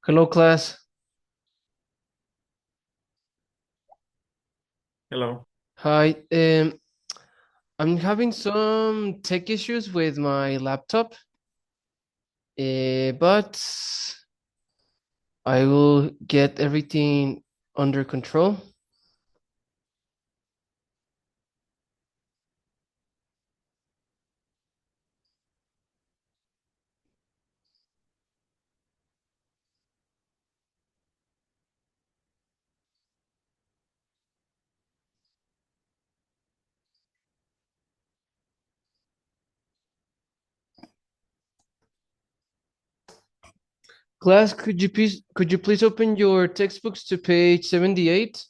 Hello, class. Hello. Hi. I'm having some tech issues with my laptop, but I will get everything under control. Class, could you please open your textbooks to page 78?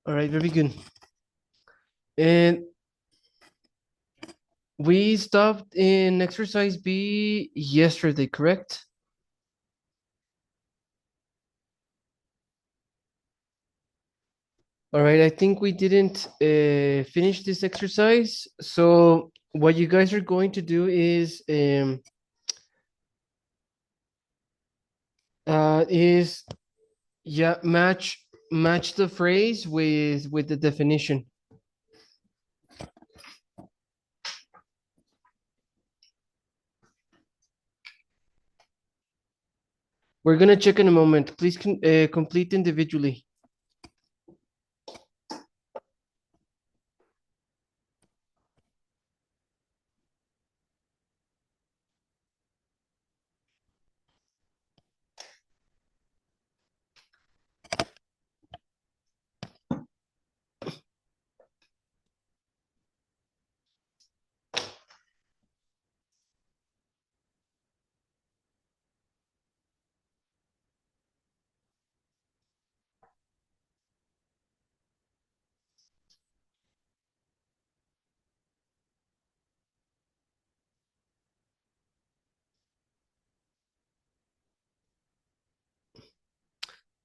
All right, very good. And we stopped in exercise B yesterday, correct? All right, I think we didn't finish this exercise. So what you guys are going to do is yeah, match the phrase with the definition. We're gonna check in a moment. Please complete individually.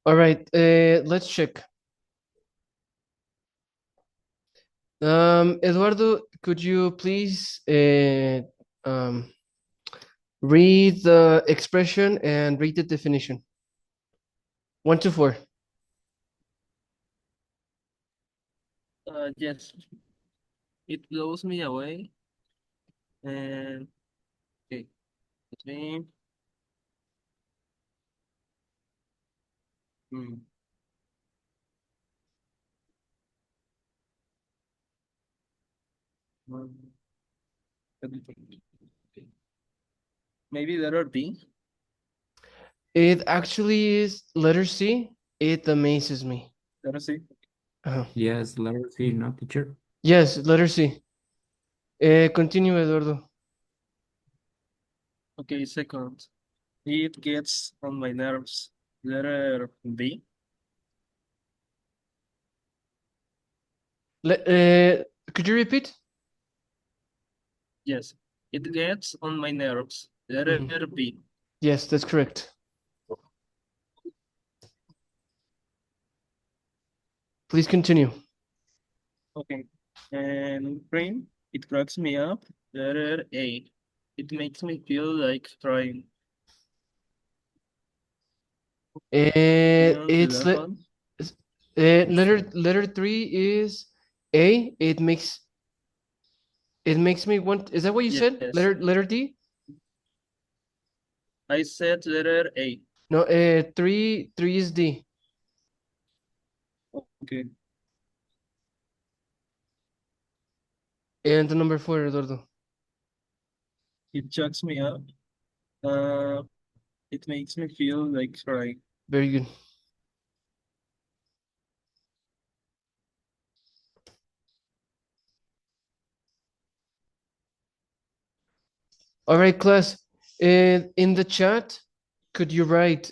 All right, let's check. Eduardo, could you please read the expression and read the definition? 1 to 4. Yes, it blows me away. And okay, let me. Hmm, um, let me think. Okay. Maybe letter B. It actually is letter C. It amazes me. Letter C. Uh-huh. Yes, letter C, no, teacher. Yes, letter C. Continue, Eduardo. Okay, second. It gets on my nerves. Letter B. Could you repeat? Yes, it gets on my nerves. Letter Mhm. B. Yes, that's correct. Please continue. Okay. And cream, it cracks me up. Letter A. It makes me feel like crying. And the It's last one, letter 3 is A. It makes me want. Is that what you said? yes, Letter D? I said letter A. No, three is D. Okay. And the number 4, Eduardo. It chucks me up. Uh, it makes me feel like crying. Very good. All right, class. In the chat, could you write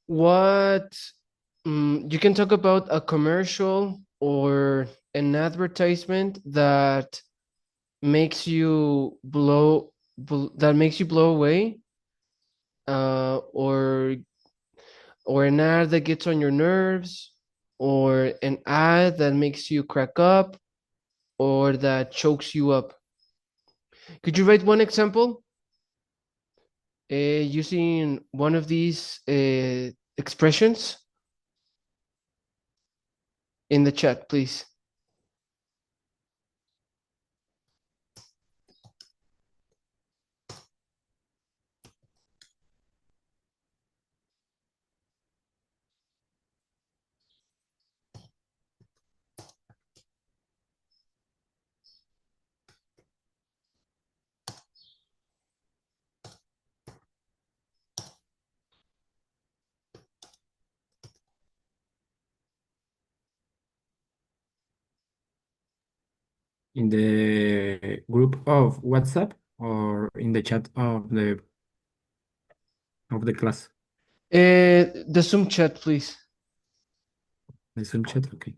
what you can talk about a commercial or an advertisement that makes you blow away, or an ad that gets on your nerves, or an ad that makes you crack up, or that chokes you up. Could you write one example using one of these expressions in the chat, please? In the group of WhatsApp or in the chat of the class? The Zoom chat, please. The Zoom chat, okay.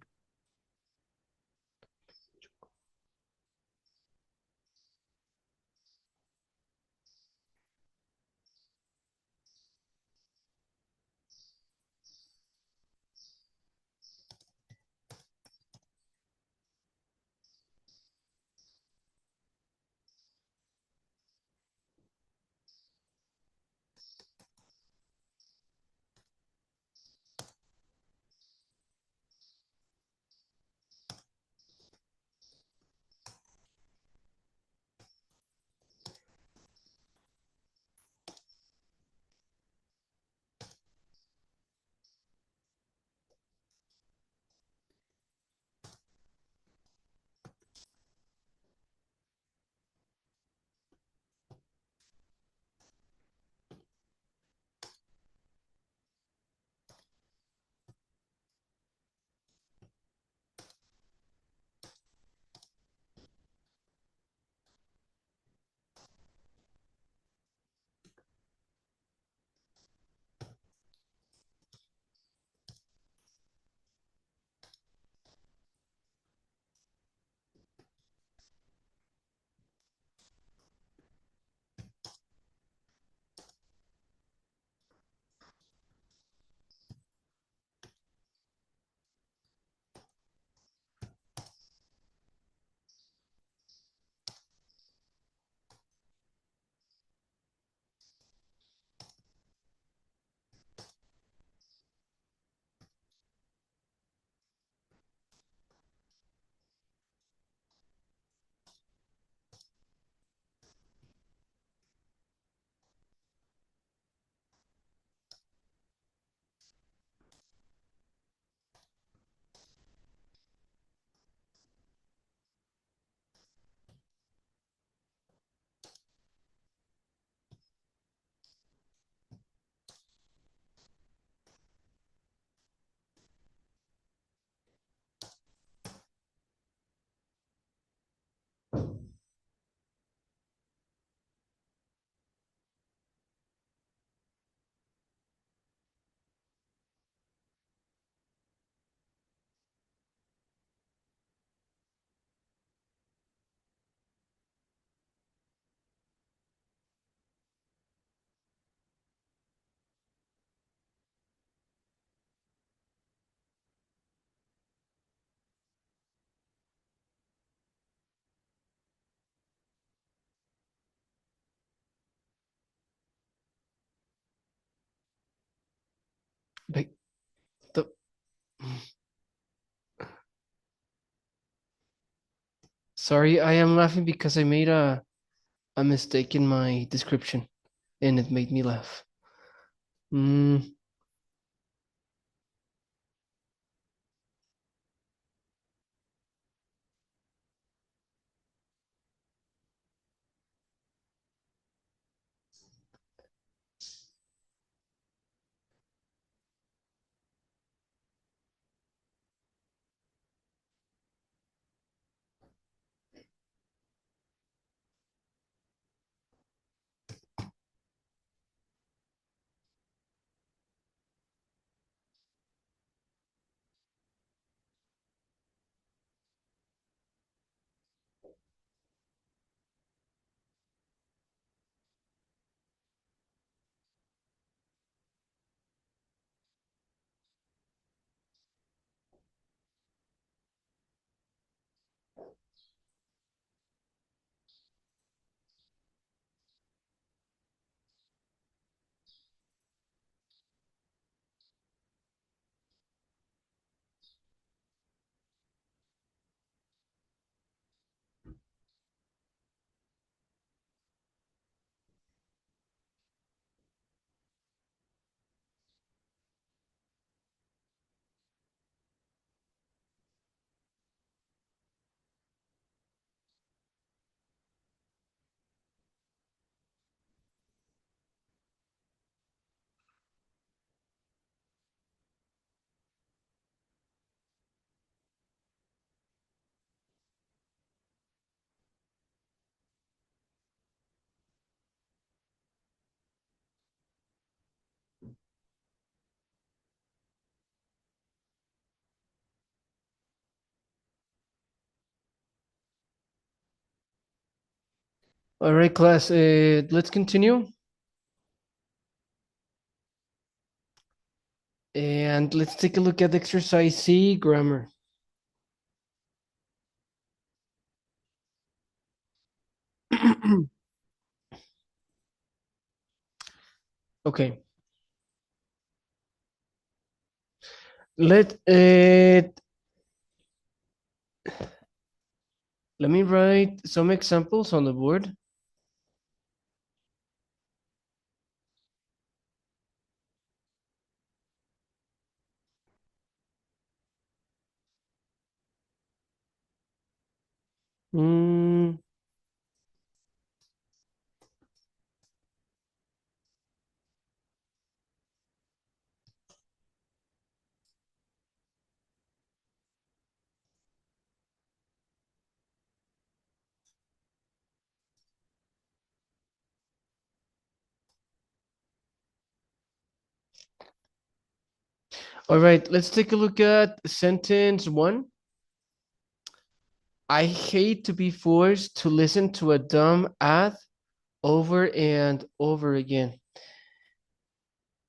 Sorry, I am laughing because I made a mistake in my description and it made me laugh. Mm, all right, class, let's continue. And let's take a look at exercise C, grammar. Okay. Let let me write some examples on the board. Mm, all right, let's take a look at sentence one. I hate to be forced to listen to a dumb ad over and over again.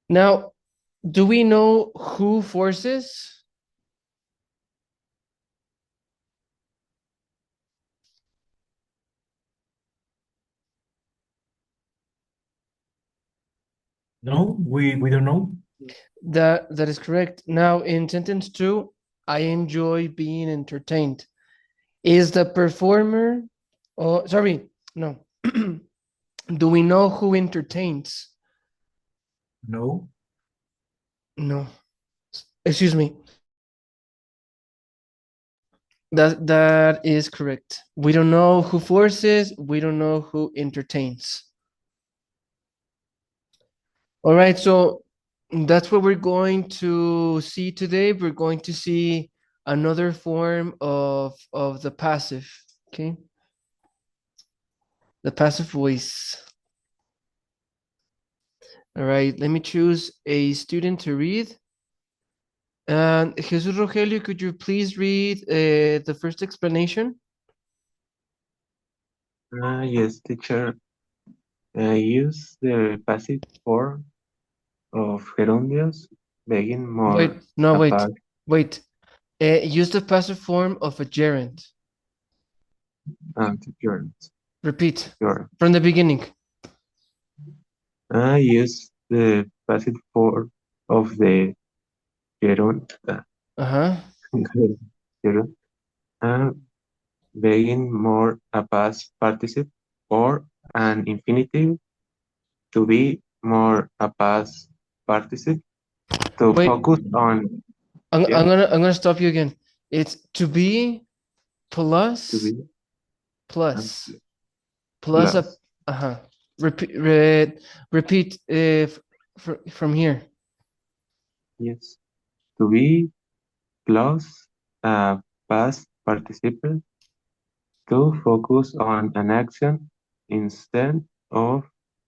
Now, do we know who forces? No, we don't know. That is correct. Now, in sentence two, I enjoy being entertained. Is the performer, oh, sorry, no. Do we know who entertains? No. No. Excuse me. That is correct. We don't know who forces, we don't know who entertains. All right, so that's what we're going to see today. We're going to see another form of the passive, okay? The passive voice. All right, let me choose a student to read. And Jesus Rogelio, could you please read the first explanation? Yes, teacher. Use the passive form of gerundios, being more Wait. capaz. Use the passive form of a gerund. Gerunds. Repeat Gerund. from the beginning. Use the passive form of the gerund. Uh-huh. Zero. Uh, Being more a past participle or an infinitive to be more a past participle to Wait, focus on, yeah, I'm gonna stop you again. It's to be to plus be and plus plus a plus, uh-huh. Repeat if from here. yes, to be plus a past participle to focus on an action instead of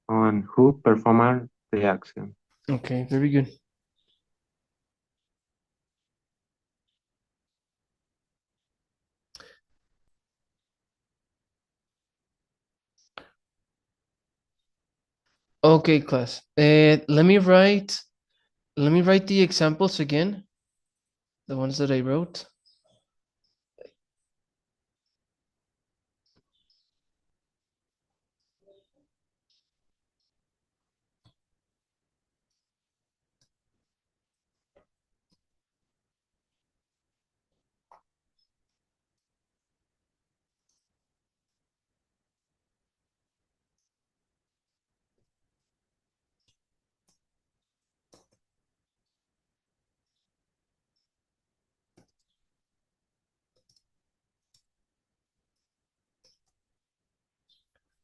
on who performed the action. Okay, very good. Okay, class. Let me write the examples again, the ones that I wrote.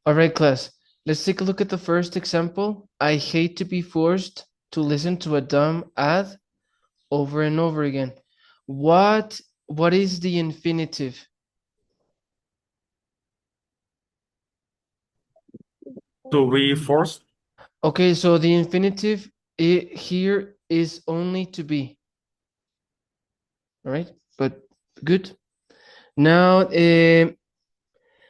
All right, class. Let's take a look at the first example. I hate to be forced to listen to a dumb ad over and over again. What is the infinitive? To be forced. Okay, so the infinitive here is only to be. All right, but good. Now,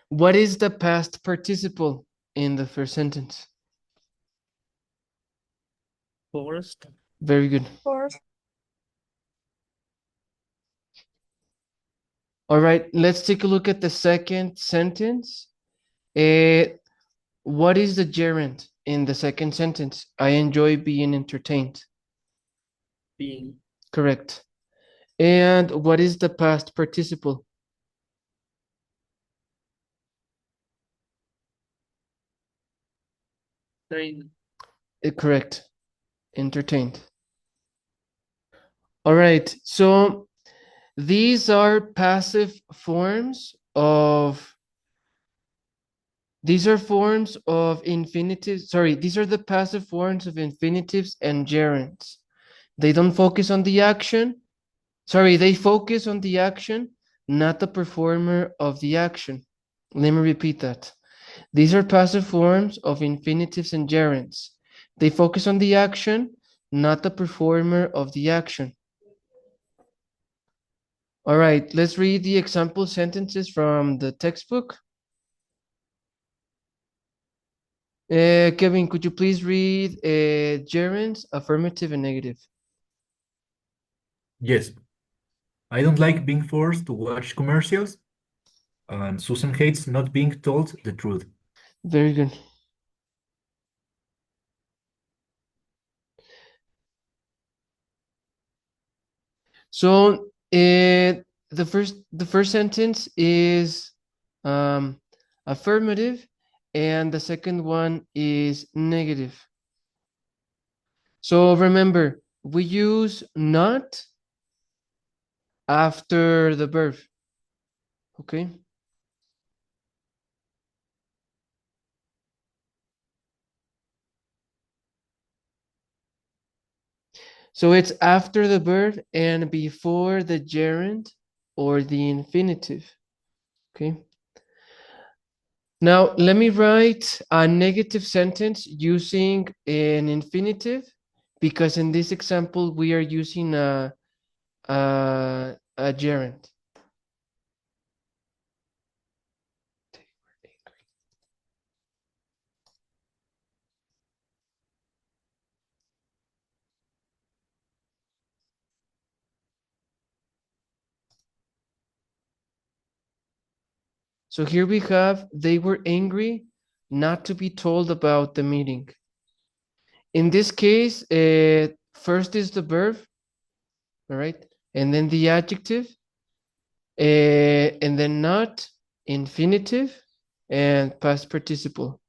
what is the past participle in the first sentence? Forced. Very good. All right, let's take a look at the second sentence. What is the gerund in the second sentence? I enjoy being entertained. Being. Correct. And what is the past participle? Train. Correct. Entertained. All right, so these are passive forms of these are forms of infinitives. Sorry, these are the passive forms of infinitives and gerunds. They don't focus on the action. Sorry, they focus on the action, not the performer of the action. Let me repeat that. These are passive forms of infinitives and gerunds. They focus on the action, not the performer of the action. All right, let's read the example sentences from the textbook. Kevin, could you please read gerunds, affirmative and negative? Yes. I don't like being forced to watch commercials, and Susan hates not being told the truth. Very good. So the first sentence is affirmative, and the second one is negative. So remember, we use not after the verb. Okay. So it's after the verb and before the gerund or the infinitive. Okay. Now, let me write a negative sentence using an infinitive because in this example, we are using a gerund. So here we have, they were angry not to be told about the meeting. In this case, first is the verb, all right? and then the adjective, and then not, infinitive, and past participle.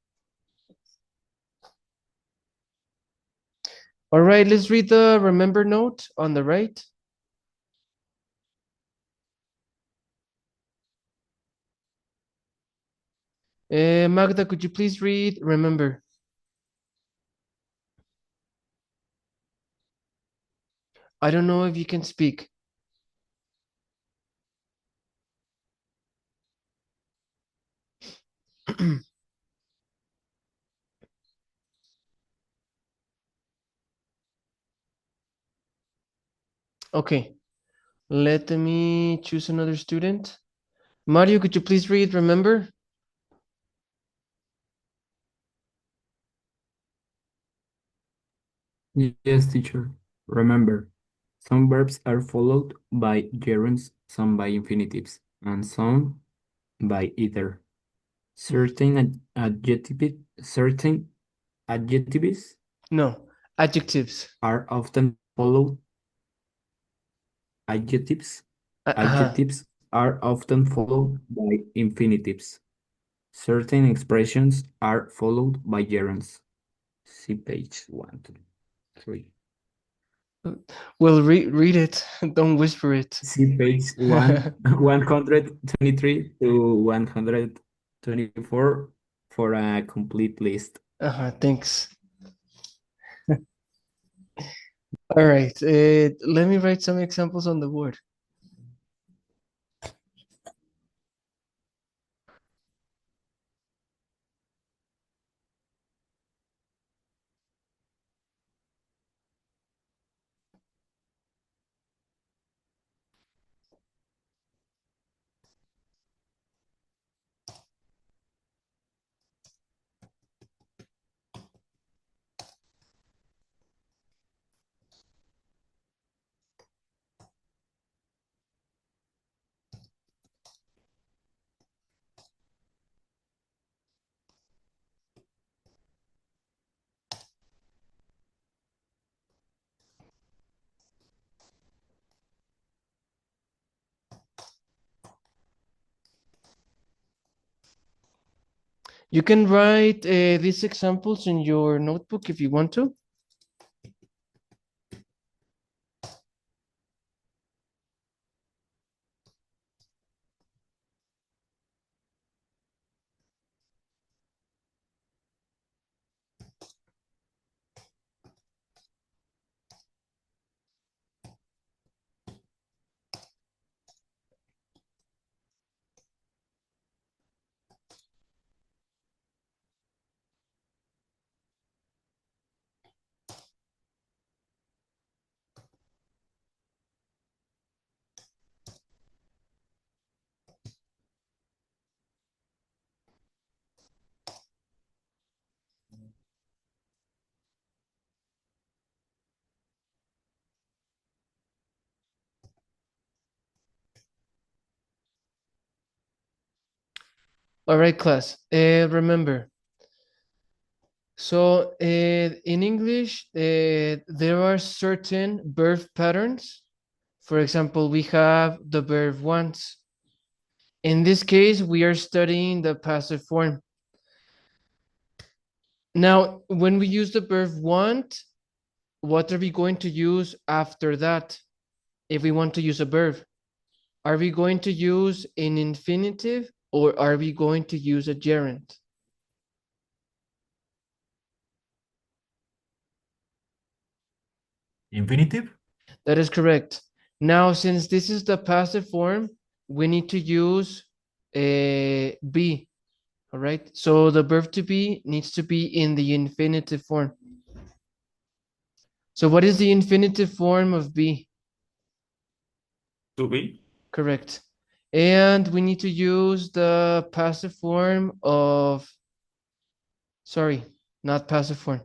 All right, let's read the remember note on the right. Magda, could you please read remember? I don't know if you can speak. Okay, let me choose another student. Mario, could you please read remember? Yes, teacher. Remember, some verbs are followed by gerunds, some by infinitives, and some by either. Certain adjectives No, adjectives. are often followed adjectives. Uh-huh. Adjectives are often followed by infinitives. Certain expressions are followed by gerunds. See page 1 to 3. Well, read it. Don't whisper it. See page 123 to 124 for a complete list. Thanks. All right, let me write some examples on the board. You can write these examples in your notebook if you want to. All right, class. Remember, so in English, there are certain verb patterns. For example, we have the verb once. In this case, we are studying the passive form. Now, when we use the verb want, what are we going to use after that? If we want to use a verb, are we going to use an infinitive or are we going to use a gerund? Infinitive? That is correct. Now, since this is the passive form, we need to use be. All right. So the verb to be needs to be in the infinitive form. So what is the infinitive form of be? To be? Correct. And we need to use the passive form of, sorry, not passive form,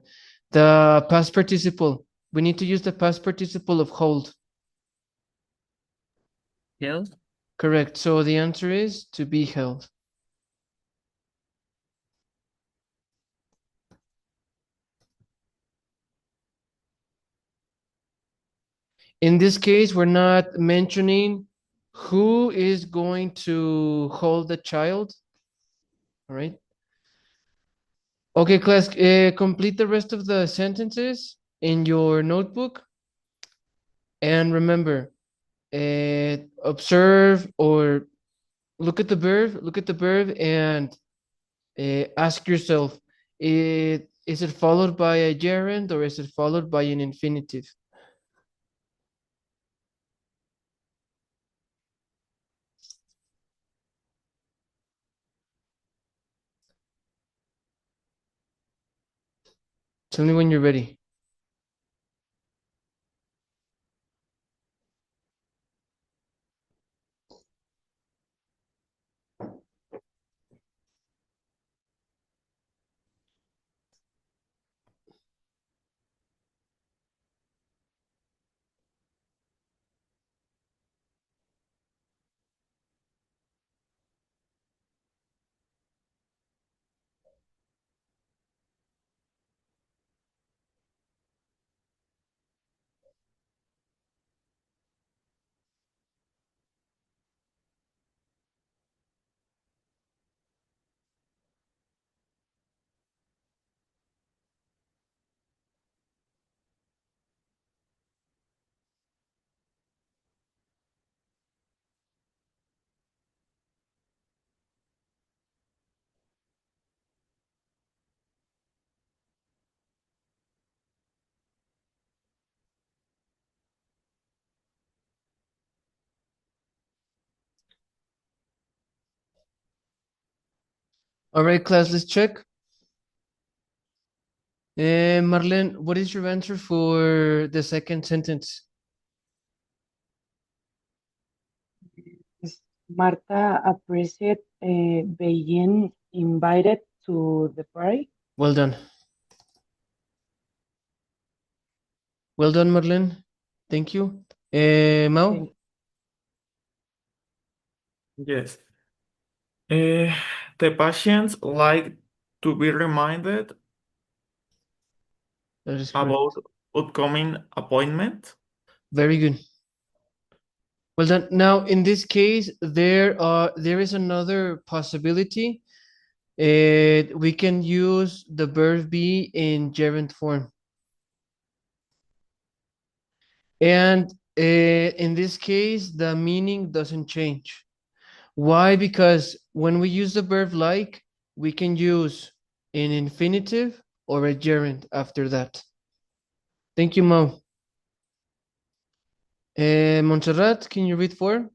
the past participle. We need to use the past participle of hold. Held. Correct. So the answer is to be held. In this case, we're not mentioning who is going to hold the child. All right. Okay, class, complete the rest of the sentences in your notebook. And remember, observe or look at the verb and ask yourself, is it followed by a gerund or is it followed by an infinitive? Tell me when you're ready. All right, class, let's check. Marlene, what is your answer for the second sentence? Marta appreciated being invited to the party. Well done. Well done, Marlene. Thank you. Mao? Thank- Yes. The patients like to be reminded That is correct. about upcoming appointment. Very good. Well done. Now, in this case, there is another possibility. We can use the verb be in gerund form. And in this case, the meaning doesn't change. Why? Because when we use the verb like, we can use an infinitive or a gerund after that. Thank you, Mo. Montserrat, can you read for?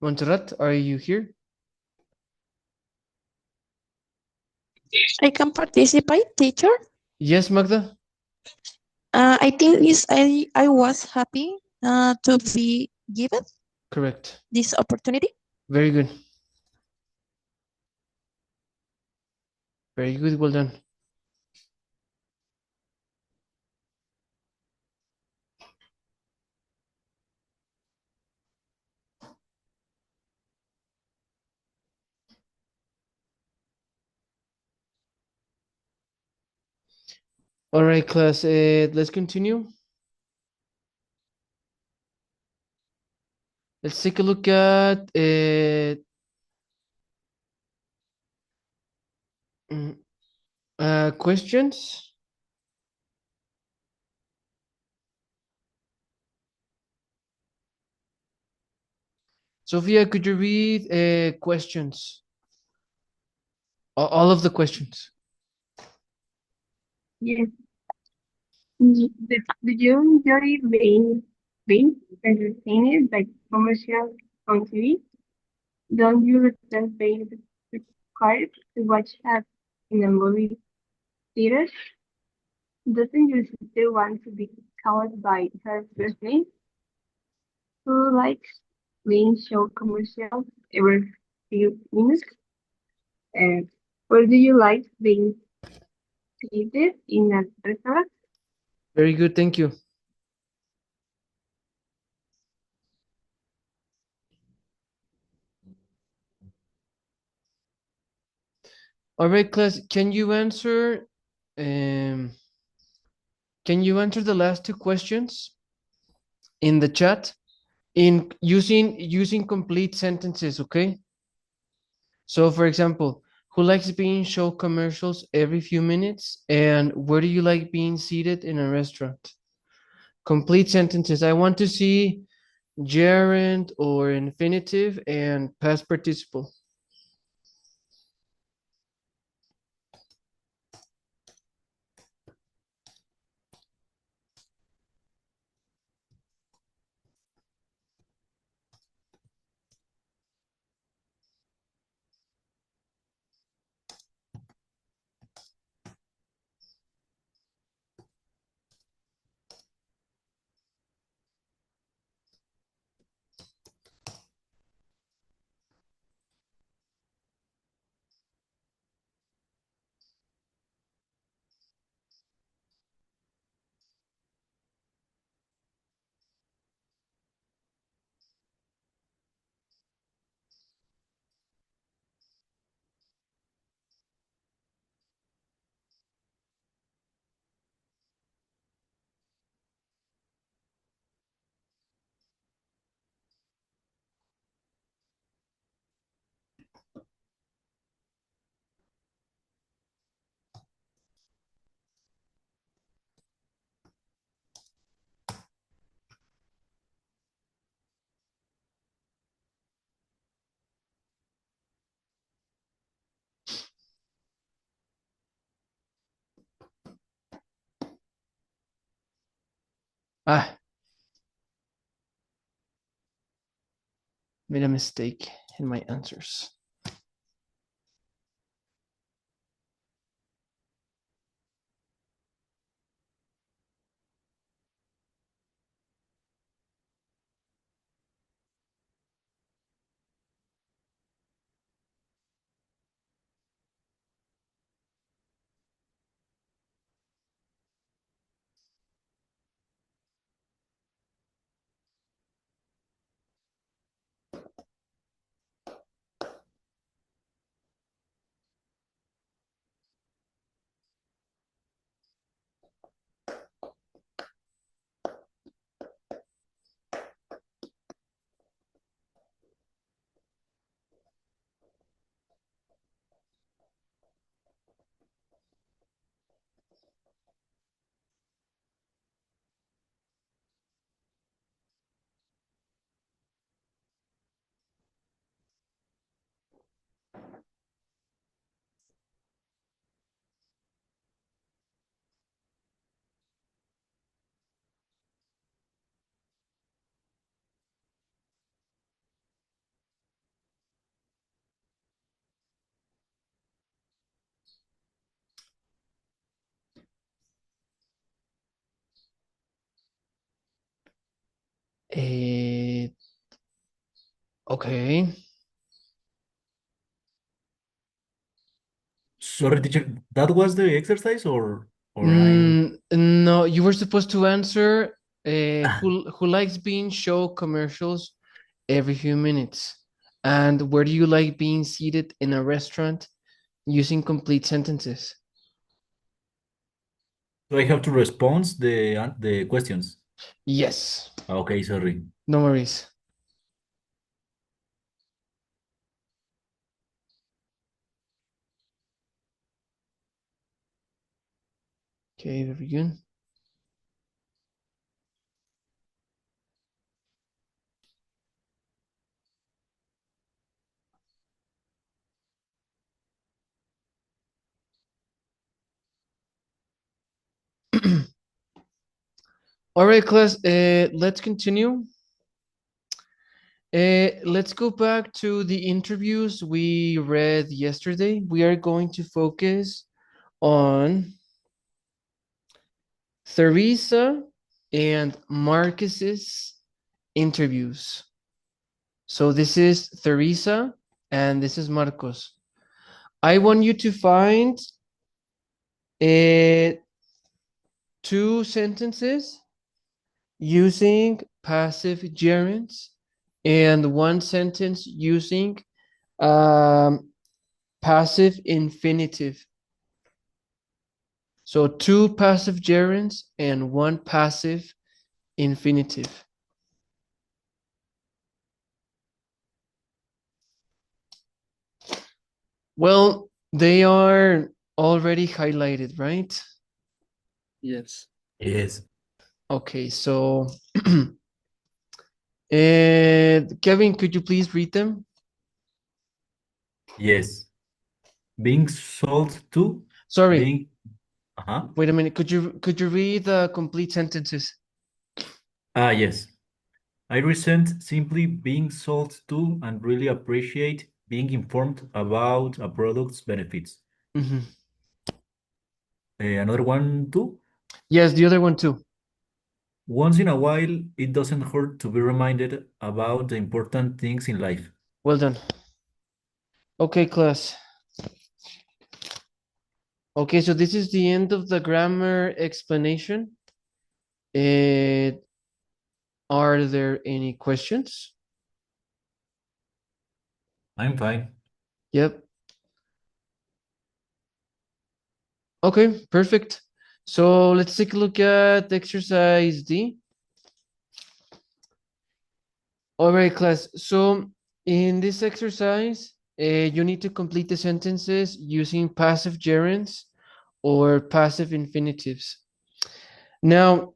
Montserrat, are you here? I can participate, teacher. Yes, Magda? I think I was happy to be given Correct. this opportunity. Very good. Very good. Well done. All right, class. Let's continue. Let's take a look at questions. Sophia, could you read questions? All of the questions. Yes. Do you enjoy being entertained by commercials on TV? Don't you resent being required to watch ads in a movie theater? Doesn't your sister want to be called by her first name? Who likes being show commercials every few minutes? And where do you like being seated in a restaurant? Very good. Thank you. All right, class, can you answer the last two questions in the chat in using complete sentences, okay? So for example, who likes being show commercials every few minutes? And where do you like being seated in a restaurant? Complete sentences. I want to see gerund or infinitive and past participle. Ah, made a mistake in my answers. Eh, okay. Sorry, teacher, that was the exercise or I No, you were supposed to answer who likes being show commercials every few minutes, and where do you like being seated in a restaurant using complete sentences? so I have to respond the questions. Yes, Okay, sorry. no worries. Okay, very good. All right, class, let's continue. Let's go back to the interviews we read yesterday. We are going to focus on Theresa and Marcus's interviews. So this is Theresa and this is Marcos. I want you to find two sentences using passive gerunds and one sentence using um, passive infinitive. So 2 passive gerunds and 1 passive infinitive. Well, they are already highlighted, right? Yes. Yes. Okay, so Kevin, could you please read them? Yes. Being sold to, Sorry, being, wait a minute. Could you read the complete sentences? yes. I resent simply being sold to and really appreciate being informed about a product's benefits. Mhm. Another one too. Yes, the other one too. Once in a while, it doesn't hurt to be reminded about the important things in life. Well done. Okay, class. Okay, so this is the end of the grammar explanation. Are there any questions? I'm fine. Yep. Okay, perfect. So let's take a look at exercise D. All right, class. So in this exercise, you need to complete the sentences using passive gerunds or passive infinitives. Now,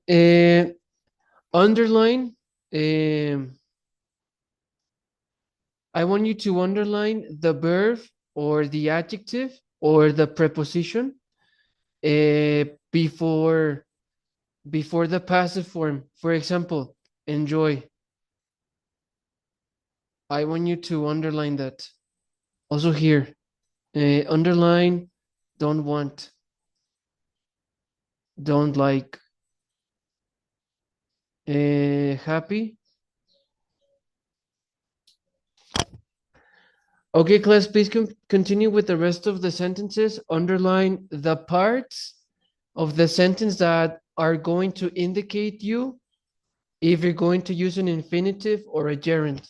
underline, I want you to underline the verb or the adjective or the preposition before the passive form. For example, enjoy. I want you to underline that. Also here, underline don't want, don't like. Happy. Okay, class, please continue with the rest of the sentences. Underline the parts of the sentence that are going to indicate you if you're going to use an infinitive or a gerund.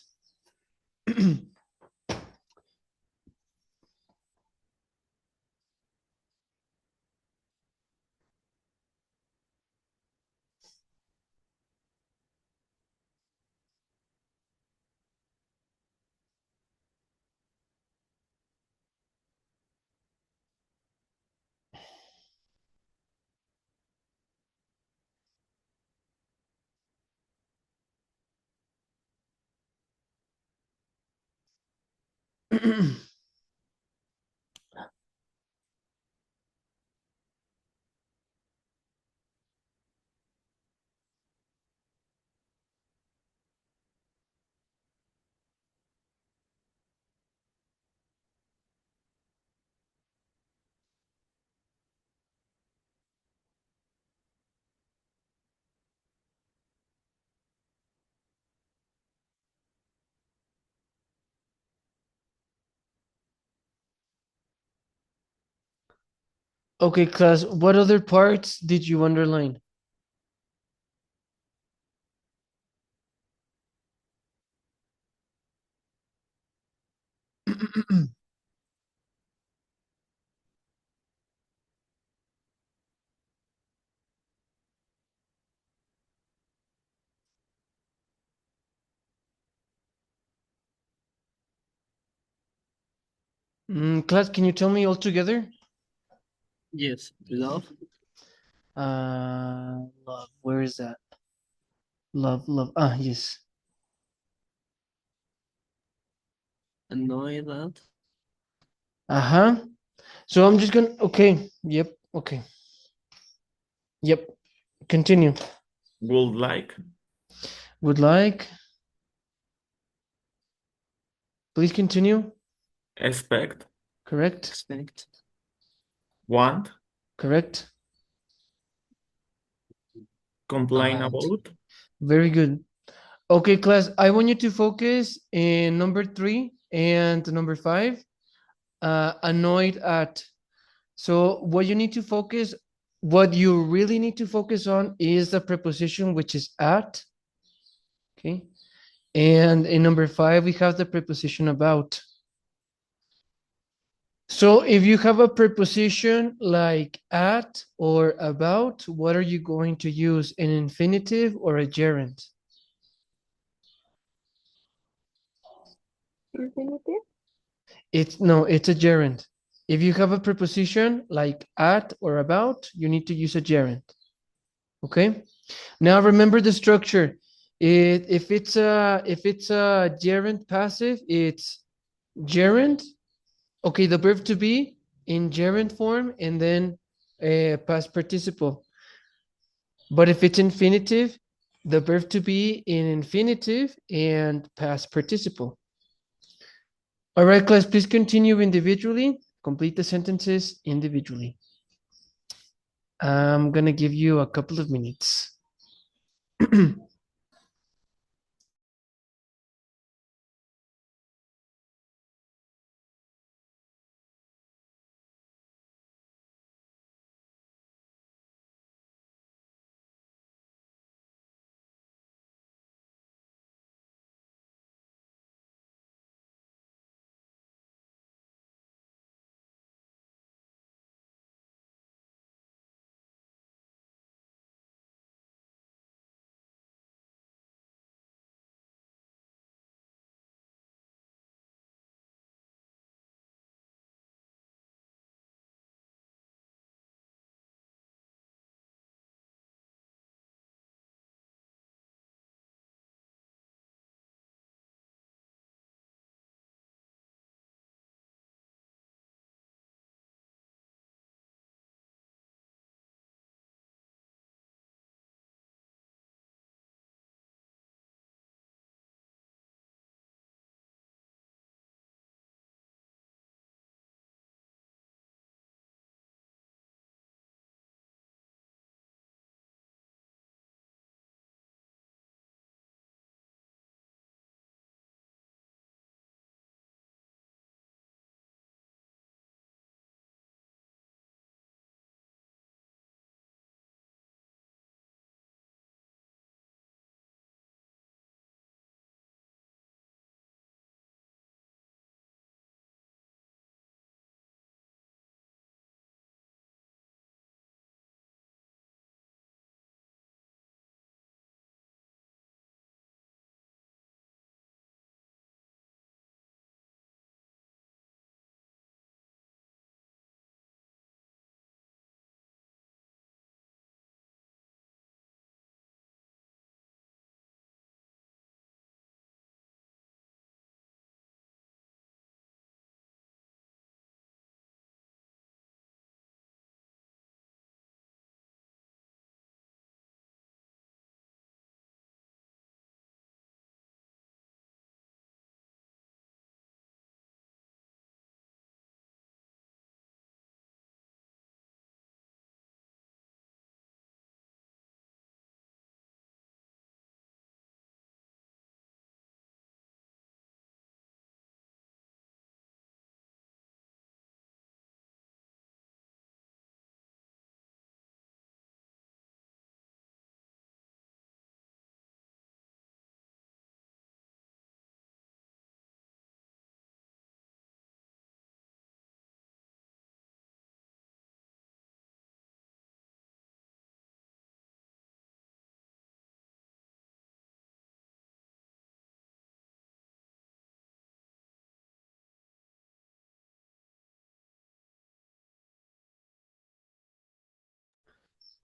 Okay, class, what other parts did you underline? Class, can you tell me all together? Yes. Love, Love, where is that? Love. Ah, yes. annoy that, Uh-huh. So I'm just gonna, okay, yep, okay. Yep, continue. Would like, Would like, please continue. expect, Correct, expect, want, correct. complain About. about, Very good. Okay, class, I want you to focus in number 3 and number 5, annoyed at. So what you need to focus, what you really need to focus on is the preposition, which is at. Okay. And in number 5, we have the preposition about. So if you have a preposition like at or about, what are you going to use? An infinitive or a gerund? Infinitive? It's a gerund. If you have a preposition like at or about, you need to use a gerund. Okay? Now remember the structure. If it's a gerund passive, it's gerund. Okay, the verb to be in gerund form and then past participle. But if it's infinitive, the verb to be in infinitive and past participle. All right, class, please continue individually. Complete the sentences individually. I'm gonna give you a couple of minutes.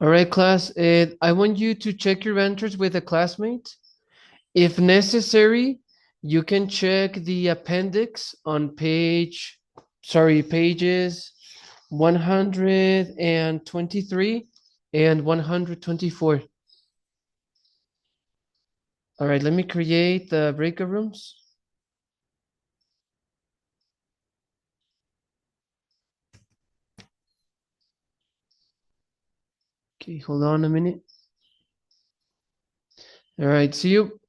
All right, class. I want you to check your answers with a classmate. If necessary, you can check the appendix on pages 123 and 124. All right, let me create the breakout rooms. Okay, hold on a minute. All right, see you.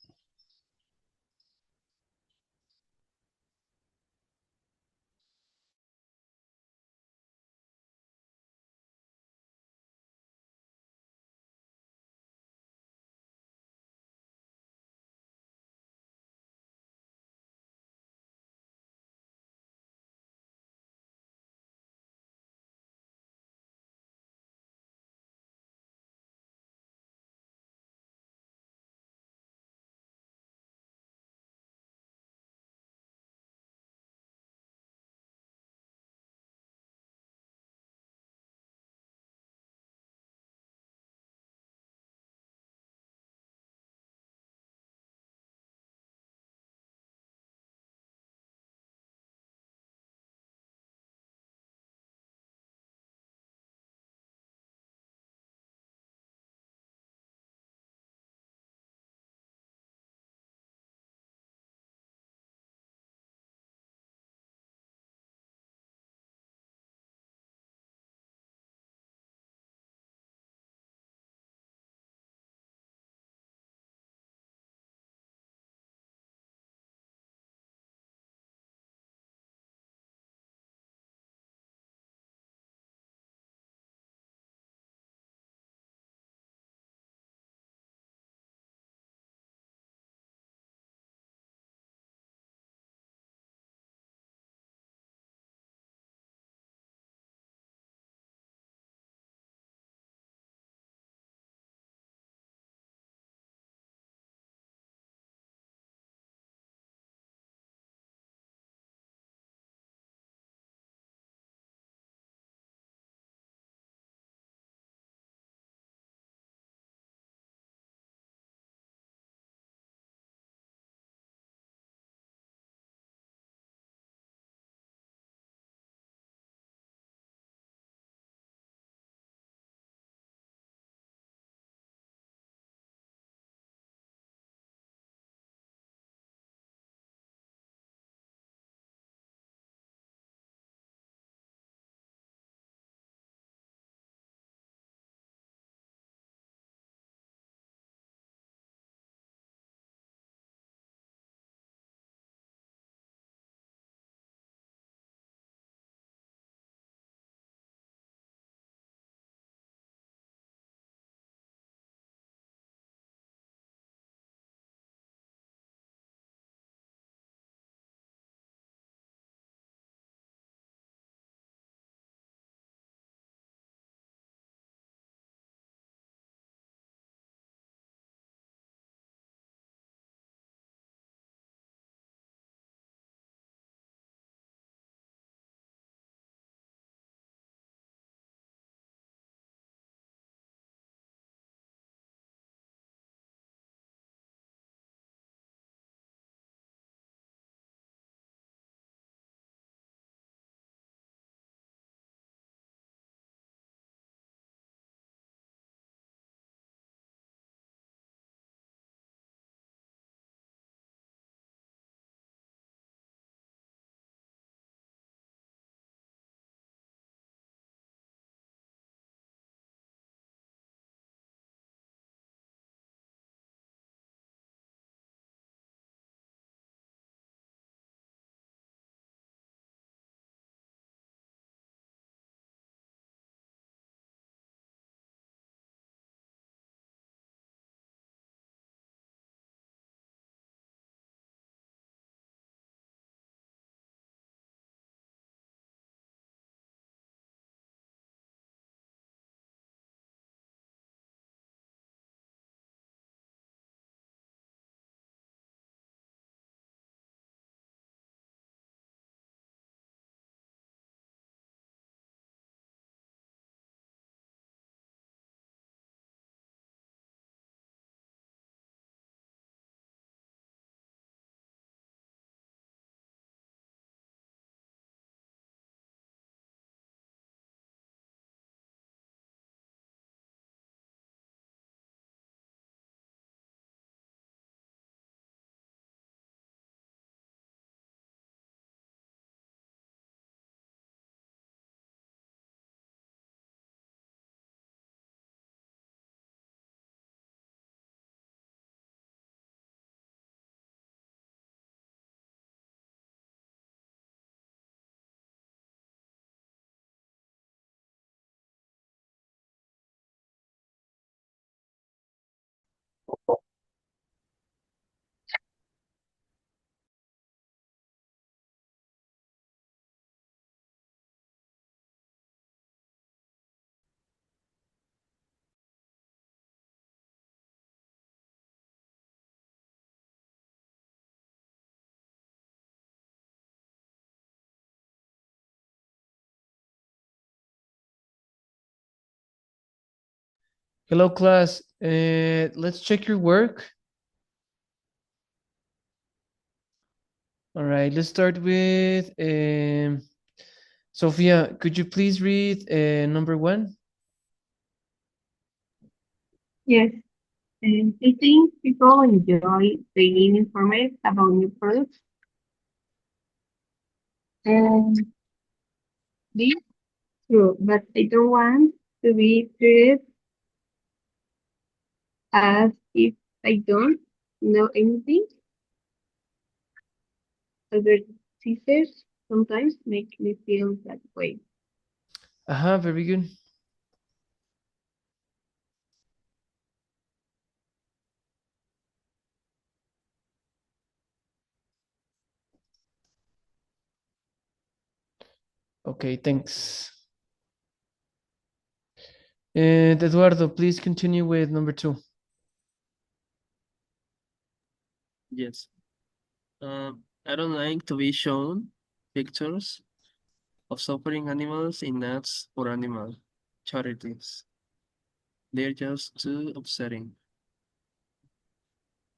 Hello, class. Let's check your work. All right, let's start with Sophia. Could you please read number 1? Yes, and I think people enjoy being informed about new products and this is true, but I don't want to be treated as if I don't know anything. Advertisers sometimes make me feel that way. Very good. Okay, thanks. And Eduardo, please continue with number 2. Yes. I don't like to be shown pictures of suffering animals in ads for animal charities. They're just too upsetting.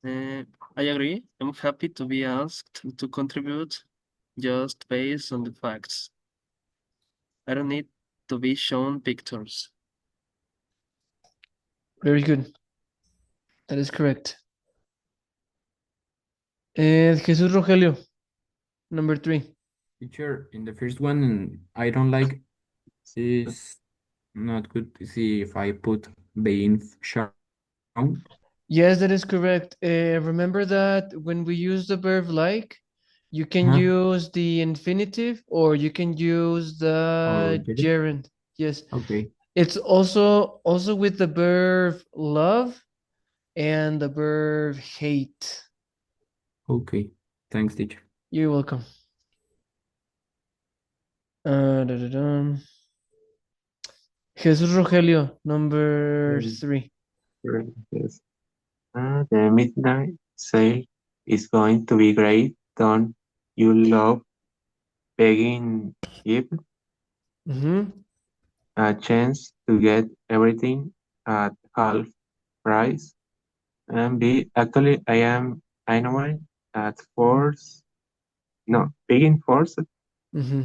I agree. I'm happy to be asked to contribute just based on the facts. I don't need to be shown pictures. Very good. That is correct. And Jesus Rogelio, number 3. Teacher, in the first one, I don't like is not good to see if I put being shown. Yes, that is correct. Remember that when we use the verb like, you can Uh-huh. use the infinitive or you can use Or the get it? gerund. Yes. Okay. It's also with the verb love and the verb hate. Okay. Thanks, teacher. You're welcome. Da-da-dum. Jesus Rogelio, number 3. Yes. The midnight sale is going to be great. Don't you love begging people Mm-hmm. a chance to get everything at half price? And B, actually, I know at force, no, being forced Mm-hmm.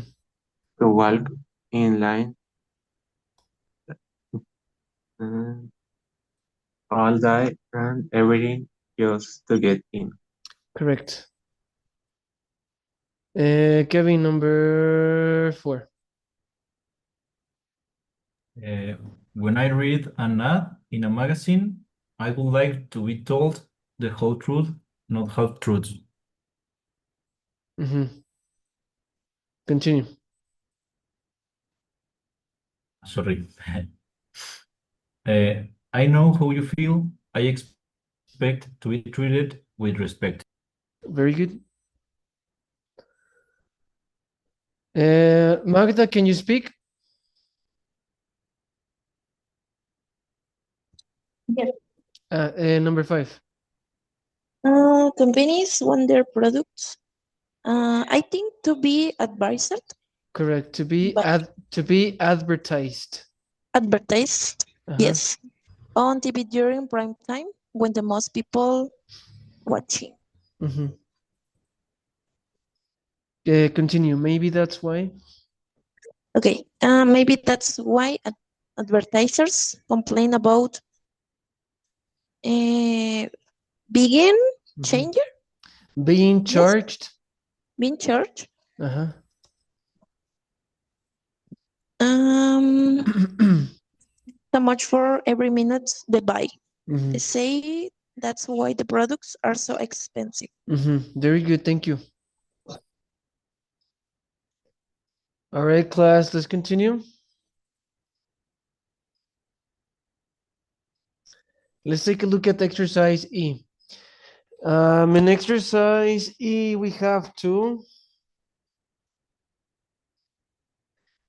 to walk in line uh, all day and everything just to get in. Correct. Kevin, number 4. When I read an ad in a magazine, I would like to be told the whole truth, not half truths. Mm-hmm. Continue. Sorry. I know how you feel. I expect to be treated with respect. Very good. Magda, can you speak? Yes. Number 5. Companies want their products. I think to be advised, Correct. To be but advertised. advertised, Uh-huh. yes, on TV during prime time when the most people watching. Mm-hmm. Continue. Maybe that's why. Okay, maybe that's why advertisers complain about begin Mm-hmm. changer. Being Yes, charged. being charged. Uh-huh. So much for every minute they buy. Mm-hmm. They say that's why the products are so expensive. Mm-hmm. Very good. Thank you. All right, class, let's continue. Let's take a look at exercise E. In exercise E, we have to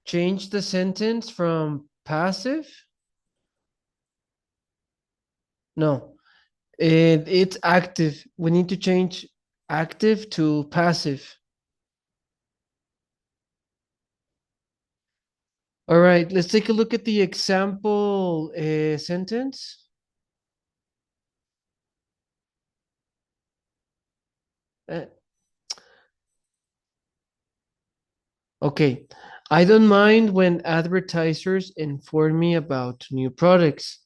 change the sentence from passive. No, it's active. We need to change active to passive. All right, let's take a look at the example sentence. Uh, okay. I don't mind when advertisers inform me about new products.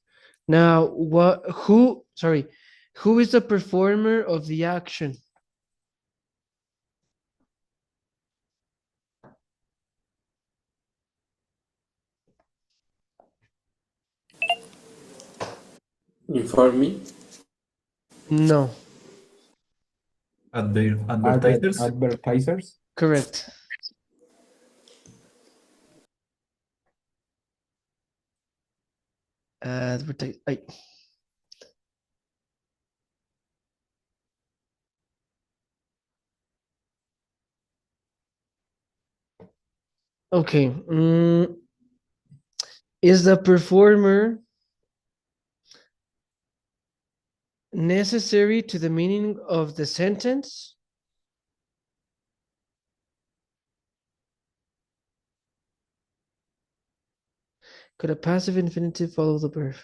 Now, who is the performer of the action? Inform me. No, Advertisers. Advertisers. correct. Advertise. Okay. Is the performer necessary to the meaning of the sentence? Could a passive infinitive follow the verb?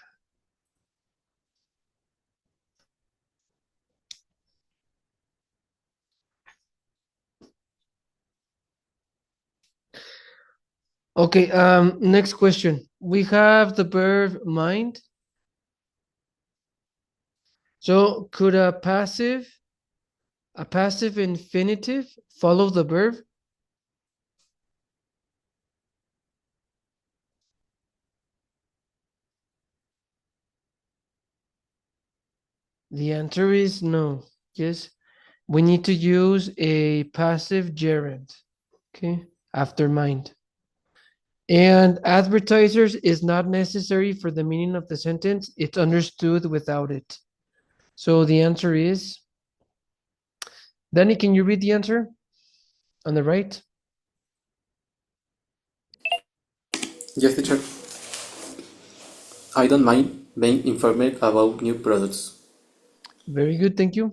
Okay, next question. We have the verb mind. So could a passive infinitive follow the verb? The answer is no. Yes, we need to use a passive gerund, okay, after mind. And advertisers is not necessary for the meaning of the sentence. It's understood without it. So the answer is, Danny, can you read the answer on the right? Yes, teacher. I don't mind being informed about new products. Very good, thank you.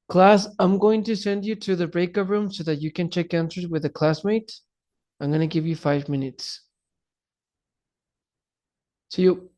Class, I'm going to send you to the breakout room so that you can check answers with a classmate. I'm going to give you 5 minutes. See you.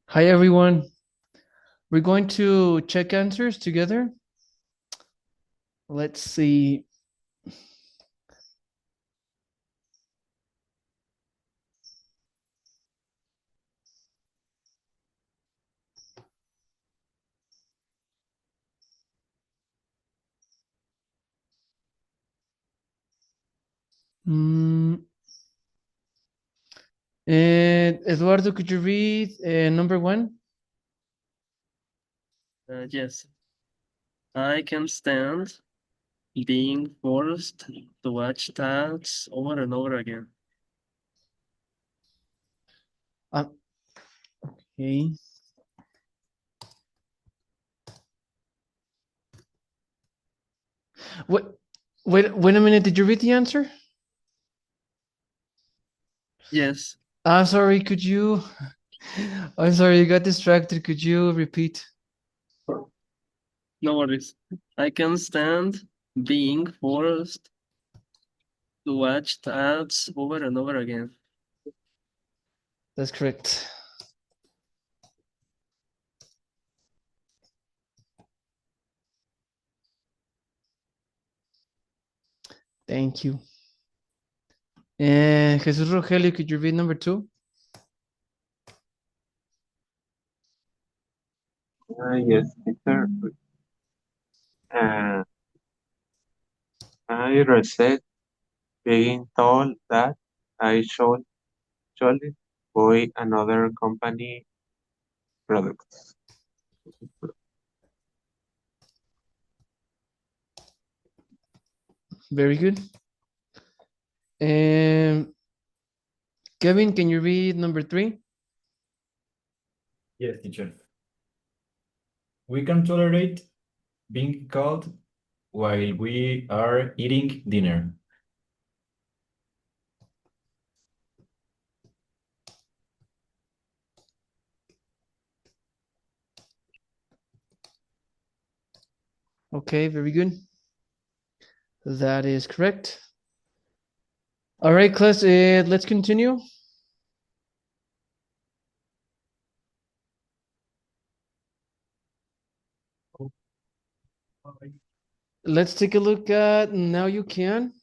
Hi, everyone. We're going to check answers together. Let's see. And Eduardo, could you read number one? Yes. I can stand being forced to watch ads over and over again. Okay. What? Wait a minute. Did you read the answer? Yes. I'm sorry. Could you? I'm sorry. You got distracted. Could you repeat? No worries. I can stand being forced to watch ads over and over again. That's correct. Thank you. And Jesus Rogelio, could you read number two? Yes, teacher. Uh, I resent being told that I should buy another company products. Very good. And Kevin, can you read number three? Yes, teacher. We can tolerate being called while we are eating dinner. Okay, very good. That is correct. All right, class, let's continue. Let's take a look at Now You Can.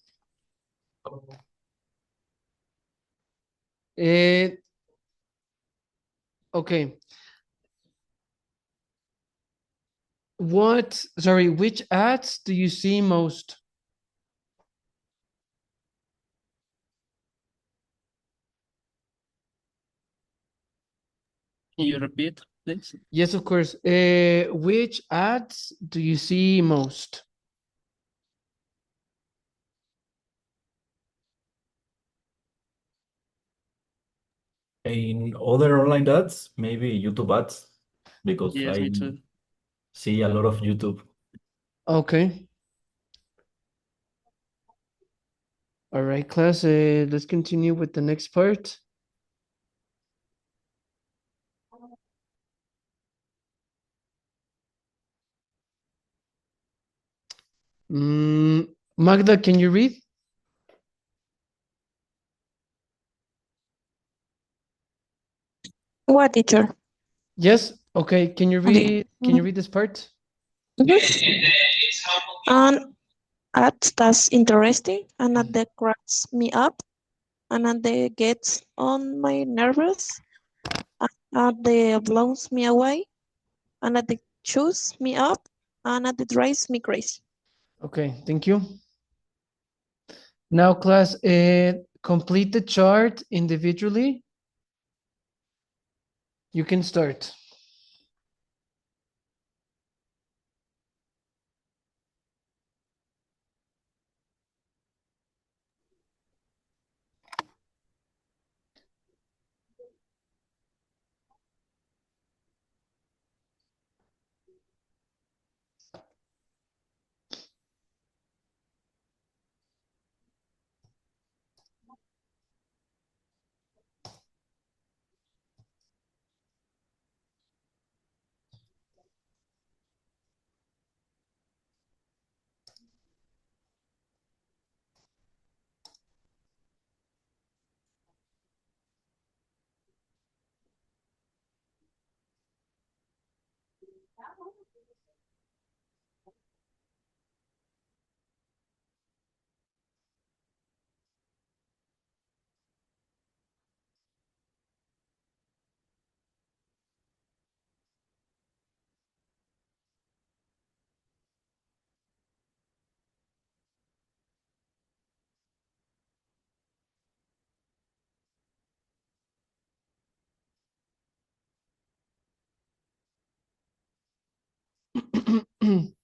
Okay. Which ads do you see most? Can you repeat, please? Yes, of course. Which ads do you see most? In other online ads, maybe YouTube ads, because Yes, I me too. see a lot of YouTube. Okay. All right, class, let's continue with the next part. Magda, can you read? What, teacher? Yes. Okay. Can you Okay. read? Can you read this part? Mhm. And that's interesting, and that cracks me up, and that gets on my nerves, and that blows me away, and that chews me up, and that drives me crazy. Okay. Thank you. Now, class, complete the chart individually. You can start. Mhm.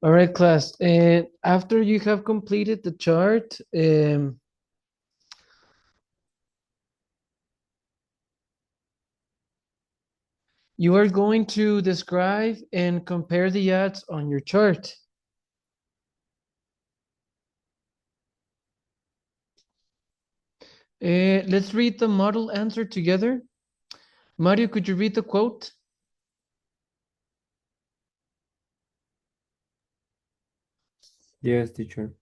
All right, class. And after you have completed the chart, you are going to describe and compare the odds on your chart. Let's read the model answer together. Mario, could you read the quote? Yes, teacher.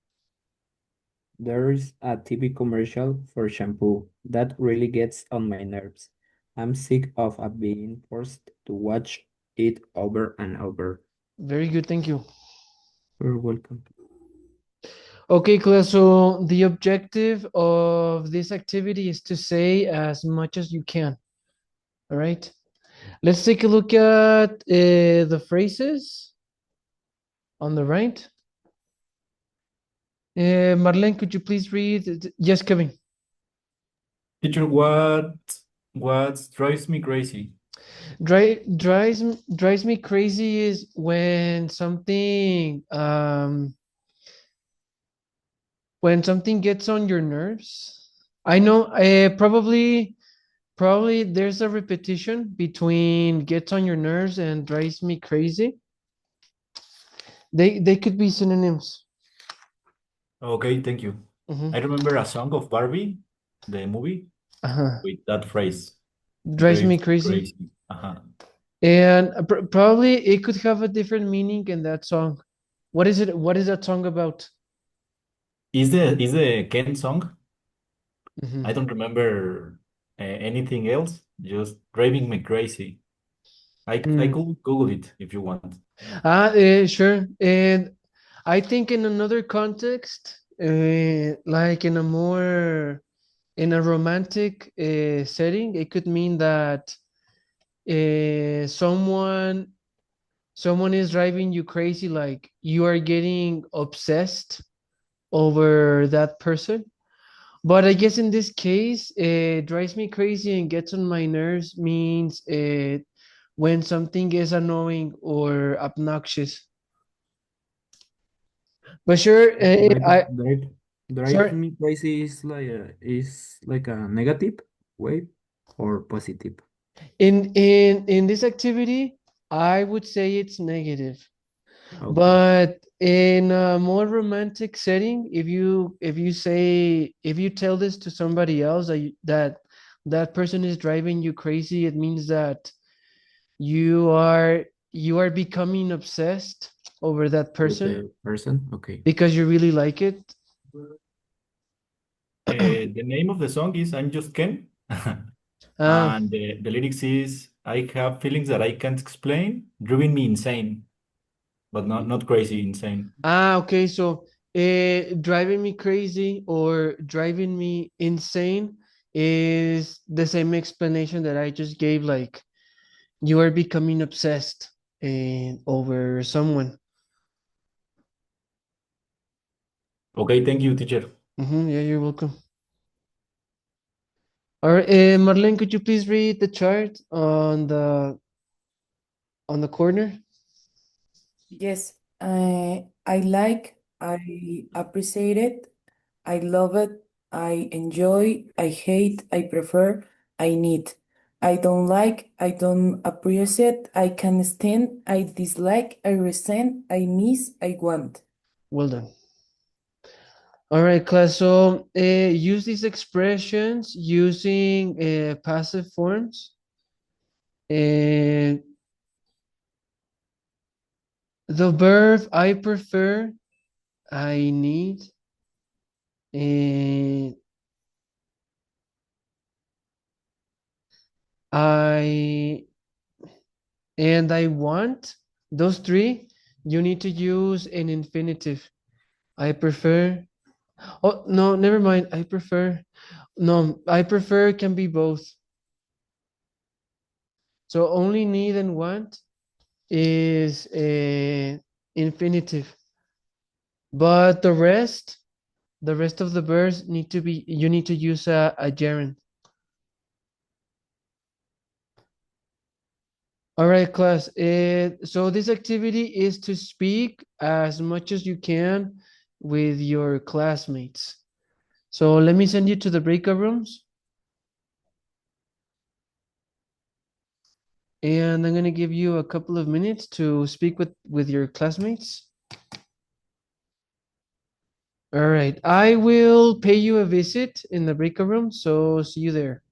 There is a TV commercial for shampoo that really gets on my nerves. I'm sick of being forced to watch it over and over. Very good, thank you. You're welcome. Okay, class, so the objective of this activity is to say as much as you can. All right. Let's take a look at the phrases on the right. Marlene, could you please read? Yes, Kevin. Teacher, what drives me crazy? Drives me crazy is when something gets on your nerves. I know probably there's a repetition between gets on your nerves and drives me crazy. They could be synonyms. Okay, thank you. Mhm. I remember a song of Barbie, the movie, Uh-huh. with that phrase. Drives me Drives me crazy. crazy. Uh-huh. And probably it could have a different meaning in that song. What is it? What is that song about? Is the Ken song? Mhm. I don't remember anything else. Just driving me crazy. I Mm. could Google it if you want. Sure. And I think in another context, like in a romantic setting, it could mean that someone is driving you crazy, like you are getting obsessed over that person. But I guess in this case, drives me crazy and gets on my nerves means when something is annoying or obnoxious. But sure, I Drive sorry. me crazy is like a negative way or positive. In this activity, I would say it's negative. Okay. But in a more romantic setting, if you tell this to somebody else that person is driving you crazy, it means that you are you are becoming obsessed over that With person the person. Okay. because you really like it. The name of the song is I'm Just Ken. Ah, And the lyrics is I have feelings that I can't explain, driving me insane, but not crazy, insane. okay. So, driving me crazy or driving me insane is the same explanation that I just gave. Like you are becoming obsessed over someone. Okay, thank you, teacher. Yeah, you're welcome. All right, Marlene, could you please read the chart on the corner? Yes, I appreciate it, I love it, I enjoy, I hate, I prefer, I need. I don't like, I don't appreciate, I can stand, I dislike, I resent, I miss, I want. Well done. All right, class. So use these expressions using passive forms. And the verb I prefer, I need, and I I want. Those three, you need to use an infinitive. I prefer. Oh no, never mind. I prefer. No, I prefer can be both. So only need and want is a infinitive. But the rest of the verbs need to be, you need to use a gerund. All right, class. So this activity is to speak as much as you can with your classmates. So let me send you to the breakout rooms. And I'm gonna give you a couple of minutes to speak with your classmates. All right, I will pay you a visit in the breakout room, so see you there.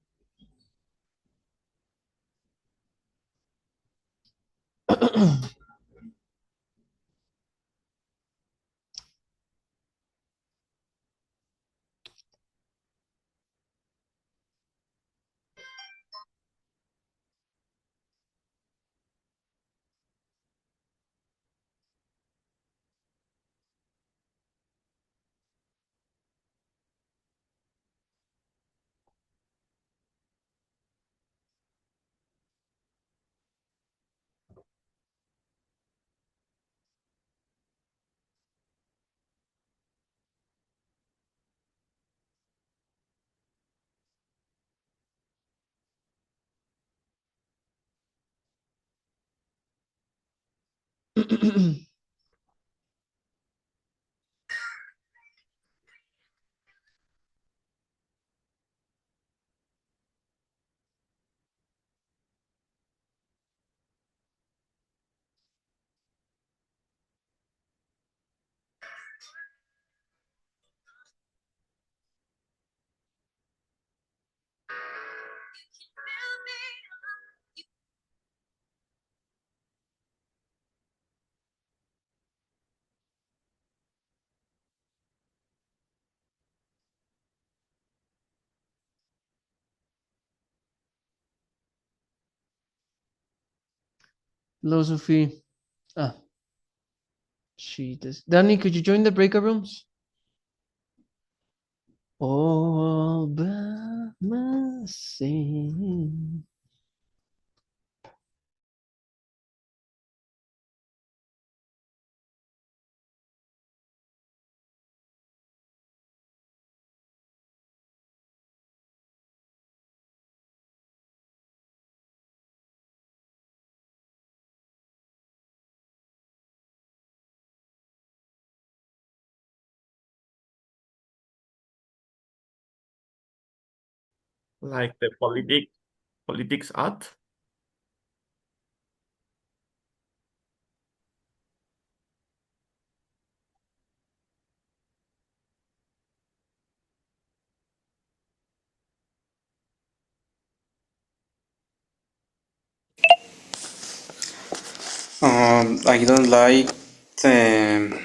Philosophy. Ah, she does. Danny, could you join the breakout rooms? All by myself. Like the politics ad. I don't like the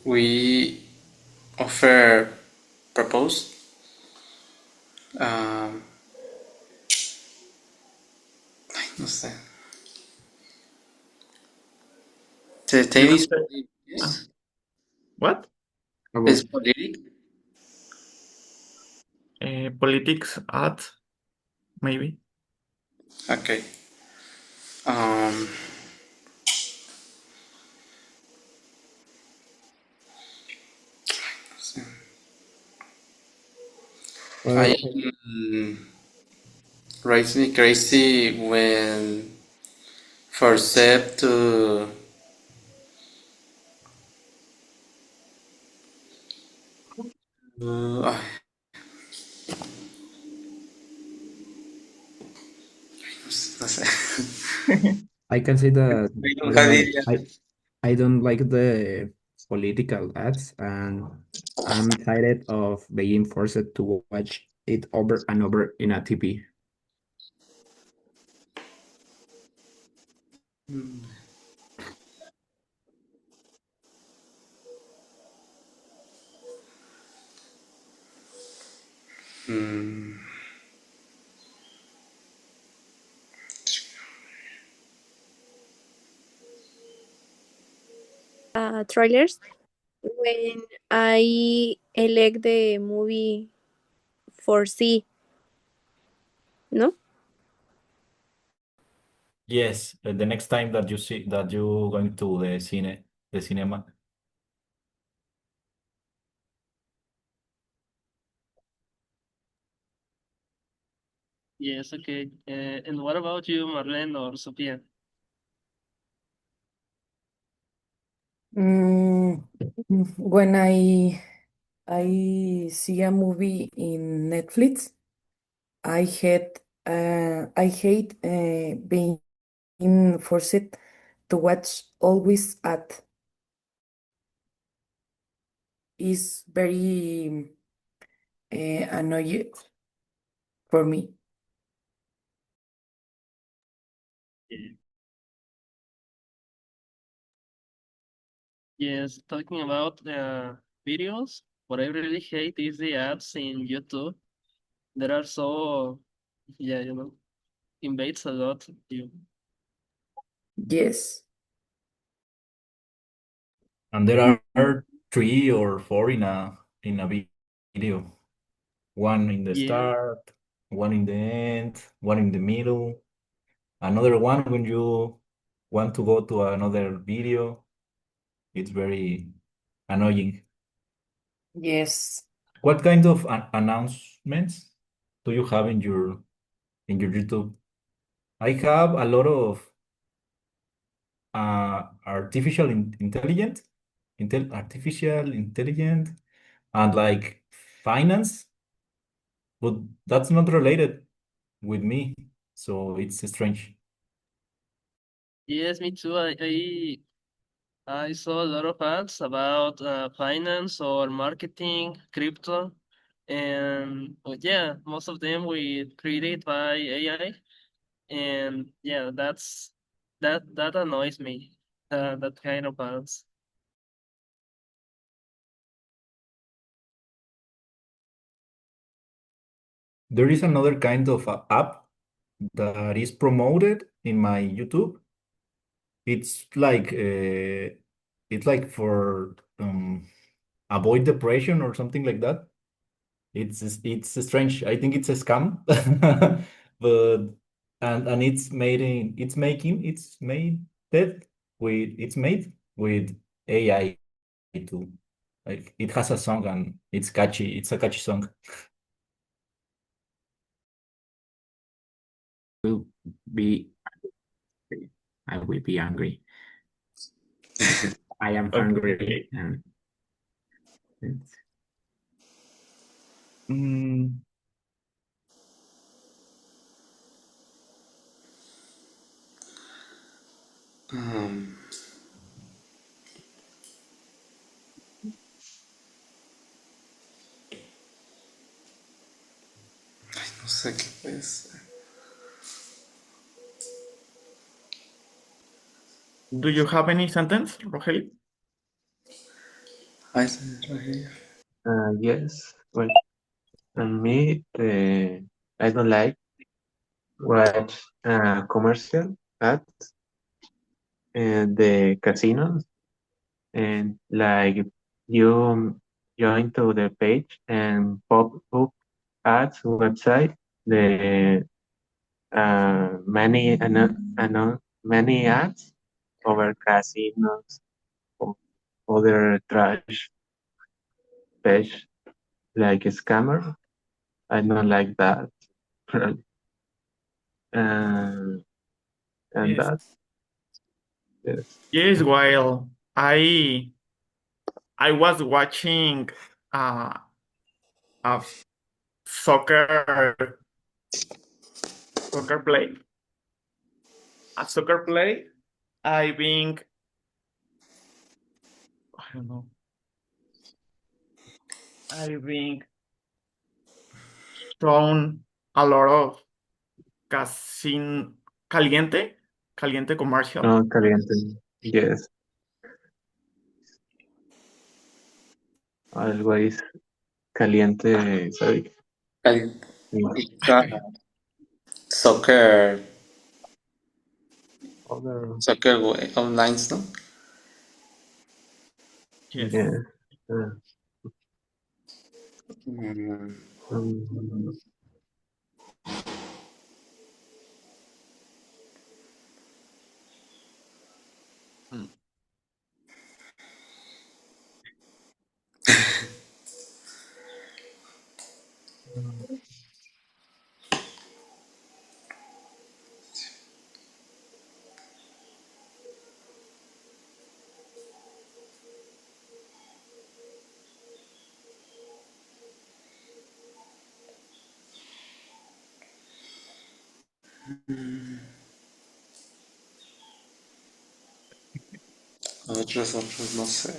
we offer propose. Um, no sé. The You thing don't is, say. Ah, yes, what? is About politic. Politics ad, maybe. Okay. Um, I well, drives me crazy when forced to uh, no sé. I can say that I I don't don't have like idea. I don't like the political ads, and I'm tired of being forced to watch it over and over in a TV. Hmm. Trailers when I elect the movie for see, no? Yes, the next time that you see that you going to the cinema. Yes, okay. And what about you, Marlene or Sophia? Mm, when I see a movie in Netflix, I hate being forced to watch always at is very annoying for me. Yeah. Yes, talking about videos, what I really hate is the ads in YouTube. There are so, yeah, invades a lot you. Yes. And there are three or four in a video. One in the Yeah, start, one in the end, one in the middle, another one when you want to go to another video. It's very annoying. Yes. What kind of announcements do you have in your in your YouTube. I have a lot of artificial intelligence, artificial intelligence, and like finance, but that's not related with me, so it's strange. Yes, me too. I saw a lot of ads about finance or marketing, crypto, and well, yeah, most of them were created by AI, and yeah, that annoys me. That kind of ads. There is another kind of app that is promoted in my YouTube. It's like for avoid depression or something like that. It's strange. I think it's a scam, but and it's made that with it's made with AI too. Like it has a song and it's catchy. It's a catchy song. Will be I will be angry. I am hungry Okay. and it's, Mm, Um, no sé qué puede ser. do you have any sentence, Rogelio? Ay, se me rayó. yes. Well, me, I don't like watch commercial at the casinos and like you join to the page and pop up ads website the many ads over casinos or other trash page like a scammer. I don't like that. and and Yes. that yes. Yes, while I was watching uh, a soccer soccer play, a soccer play, I being I don't know, I being shown a lot of casin caliente commercial. No caliente. Yes, always caliente. Sorry. Like, Yeah. it's soccer, Other online, no? Yes. yes. Uh, Mm, um, Mm. otros, no sé.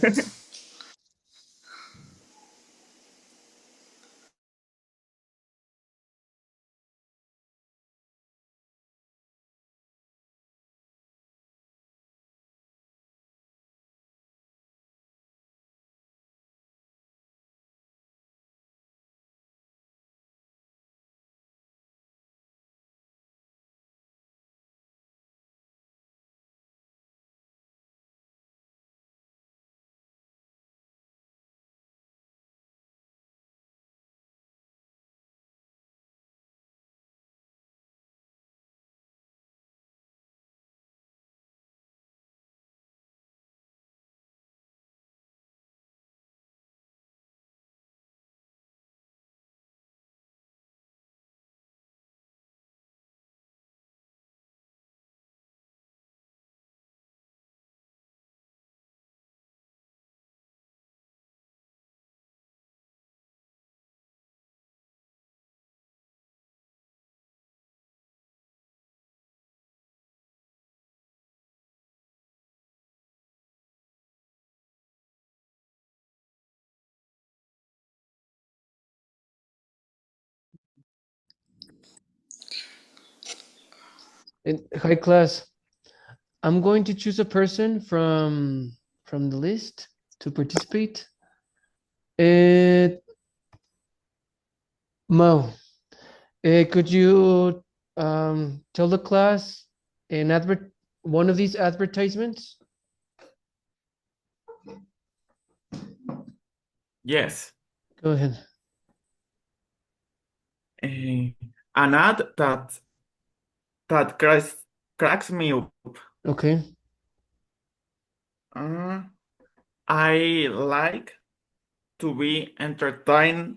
Hi class. I'm going to choose a person from the list to participate. Mo, could you tell the class one of these advertisements? Yes. Go ahead. An ad that cracks me up. Okay. I like to be entertained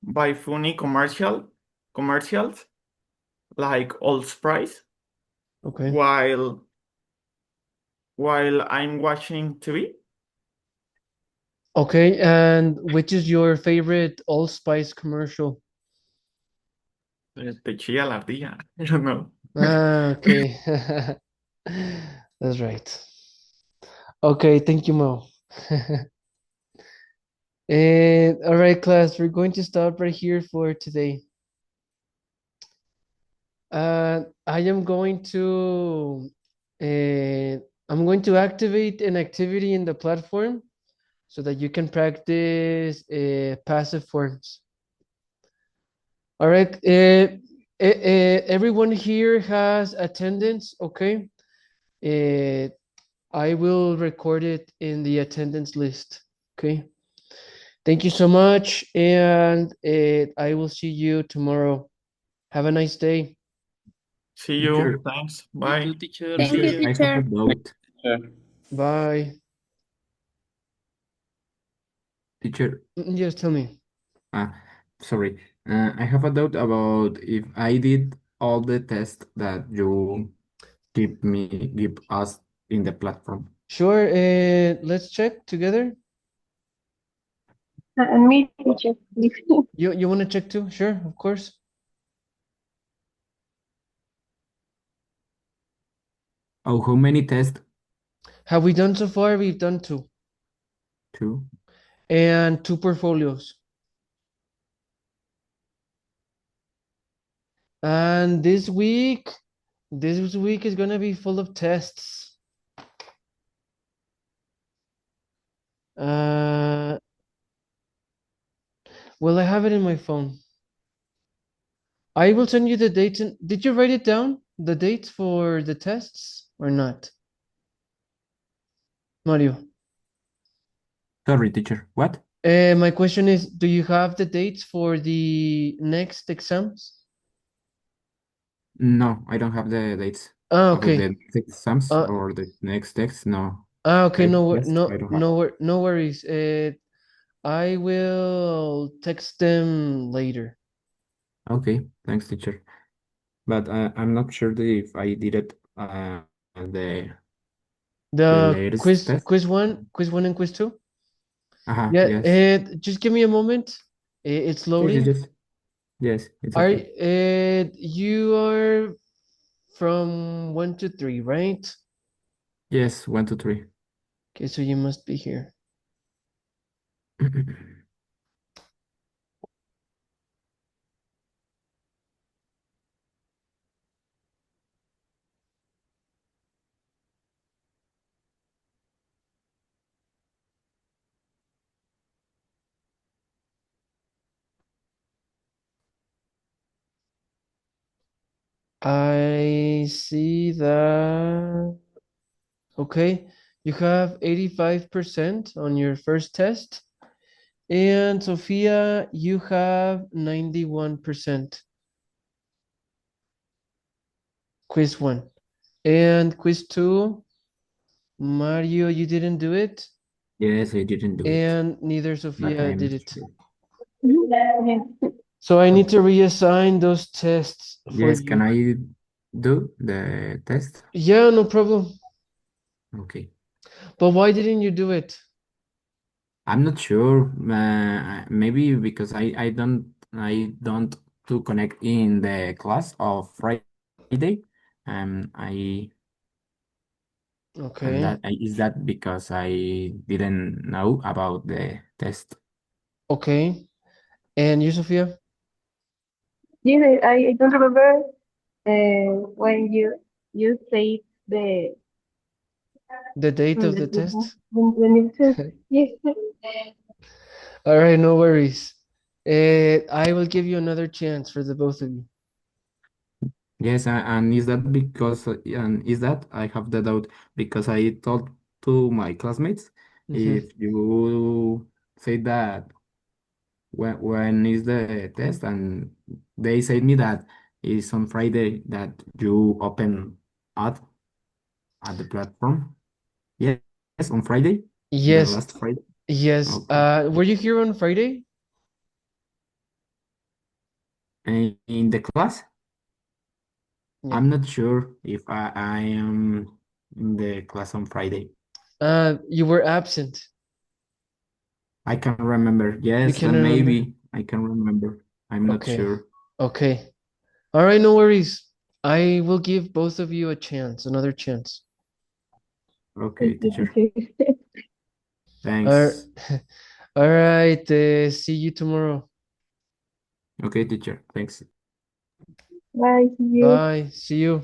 by funny commercials like Old Spice Okay. while I'm watching TV. Okay, and which is your favorite Allspice commercial? Te chilla la ardilla. I don't know. Okay. That's right. Okay, thank you, Mo. And all right, class, we're going to stop right here for today. I am going to I'm going to activate an activity in the platform so that you can practice passive forms. All right. Everyone here has attendance, okay? I will record it in the attendance list, okay? Thank you so much, and I will see you tomorrow. Have a nice day. See Teacher, you. Thanks. You Bye. too, teacher. Thank See you, you. I have a teacher. doubt. Bye. Teacher, Yes, tell me. sorry. I have a doubt about if I did all the tests that you give us in the platform. Sure, let's check together. And me, teacher, please. You want to check too? Sure, of course. Oh, how many tests? Have we done so far? We've done two. Two. And two portfolios. And this week is gonna be full of tests. Well, I have it in my phone. I will send you the dates. Did you write it down? The dates for the tests or not? Mario. Sorry, teacher. What? My question is, do you have the dates for the next exams? No, I don't have the dates of Okay. the next exams Uh, or the next text. No. Okay, Yes, I don't have. no worries. I will text them later. Okay, thanks, teacher. But I'm not sure if I did it the latest test. Quiz one and quiz two. Yeah, Yes. just give me a moment. It's loading. Yes, it's Are okay. you are from 1 to 3, right? Yes, 1, 2, 3. Okay, so you must be here. I see that. Okay, you have 85% on your first test. And Sophia, you have 91%. Quiz one. And quiz two, Mario, you didn't do it. Yes, I didn't do it, And neither but Sophia I'm did not it. sure. So I need to reassign those tests for Yes, can you. I do the test? Yeah, no problem. Okay. But why didn't you do it? I'm not sure. Maybe because I don't to connect in the class of Friday. I and Okay. that is that because I didn't know about the test. Okay. And you, Sophia? Yes, I don't remember When you say the The date of the the test? when you said yes. All right, no worries. I will give you another chance for the both of you. Yes, and is that because and is that I have the doubt because I told to my classmates Mhm. if you say that when is the test and they said me that it's on Friday that you open at at the platform. Yes, on Friday, the last Yes, Friday. yes. Okay. Were you here on Friday? In the class, Yeah. I'm not sure if I am in the class on Friday. You were absent. I can remember. You Yes, can remember? maybe I can remember. I'm not Okay. sure. Okay. All right, no worries. I will give both of you a chance, another chance. Okay, teacher. All Thanks. all right. See you tomorrow. Okay, teacher. Thanks. Bye, see you. Bye. See you.